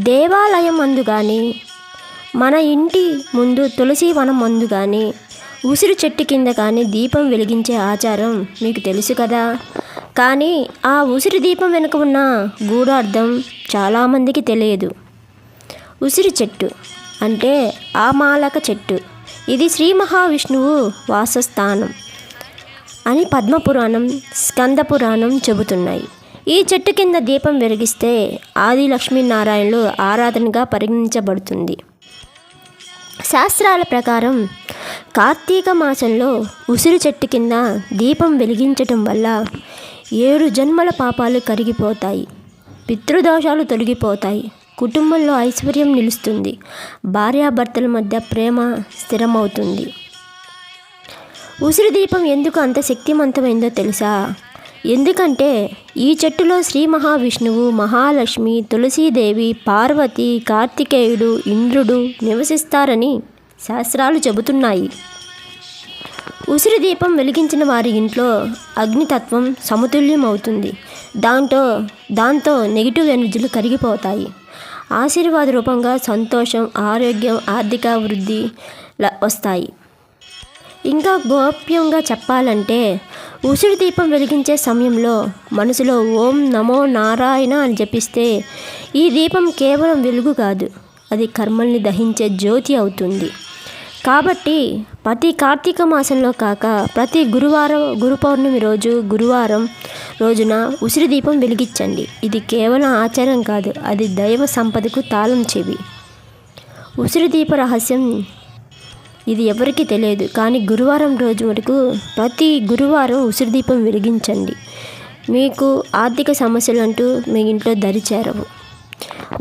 దేవాలయం అందు కానీ, మన ఇంటి ముందు తులసి వనం మందు కానీ, ఉసిరి చెట్టు కింద కానీ దీపం వెలిగించే ఆచారం మీకు తెలుసు కదా. కానీ ఆ ఉసిరి దీపం వెనుక ఉన్న గూఢార్థం చాలామందికి తెలియదు. ఉసిరి చెట్టు అంటే ఆమాలక చెట్టు. ఇది శ్రీ మహావిష్ణువు వాసస్థానం అని పద్మపురాణం, స్కందపురాణం చెబుతున్నాయి. ఈ చెట్టు కింద దీపం వెలిగిస్తే ఆది లక్ష్మీనారాయణులు ఆరాధనగా పరిగణించబడుతుంది. శాస్త్రాల ప్రకారం కార్తీక మాసంలో ఉసిరి చెట్టు కింద దీపం వెలిగించటం వల్ల 7 జన్మల పాపాలు కరిగిపోతాయి, పితృదోషాలు తొలగిపోతాయి, కుటుంబంలో ఐశ్వర్యం నిలుస్తుంది, భార్యాభర్తల మధ్య ప్రేమ స్థిరమవుతుంది. ఉసిరి దీపం ఎందుకు అంత శక్తివంతమైందో తెలుసా? ఎందుకంటే ఈ చెట్టులో శ్రీ మహావిష్ణువు, మహాలక్ష్మి, తులసీదేవి, పార్వతి, కార్తికేయుడు, ఇంద్రుడు నివసిస్తారని శాస్త్రాలు చెబుతున్నాయి. ఉసిరి దీపం వెలిగించిన వారి ఇంట్లో అగ్నితత్వం సమతుల్యం అవుతుంది. దాంతో నెగిటివ్ ఎనర్జీలు కరిగిపోతాయి. ఆశీర్వాద రూపంగా సంతోషం, ఆరోగ్యం, ఆర్థిక వృద్ధి వస్తాయి. ఇంకా గోప్యంగా చెప్పాలంటే ఉసిరి దీపం వెలిగించే సమయంలో మనసులో ఓం నమో నారాయణ అని జపిస్తే ఈ దీపం కేవలం వెలుగు కాదు, అది కర్మల్ని దహించే జ్యోతి అవుతుంది. కాబట్టి ప్రతి కార్తీక మాసంలో కాక ప్రతి గురు పౌర్ణమి గురువారం రోజున ఉసిరి దీపం వెలిగించండి. ఇది కేవలం ఆచారం కాదు, అది దైవ సంపదకు తాళం చెవి. ఉసిరి దీప రహస్యం ఇది ఎవరికీ తెలియదు. కానీ గురువారం రోజు వరకు ప్రతి గురువారం ఉసిరి దీపం వెలిగించండి. మీకు ఆర్థిక సమస్యలు అంటూ మీ ఇంట్లో దరిచేరవు.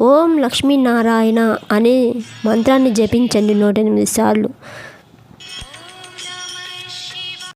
ఓం లక్ష్మీనారాయణ అనే మంత్రాన్ని జపించండి 108 సార్లు.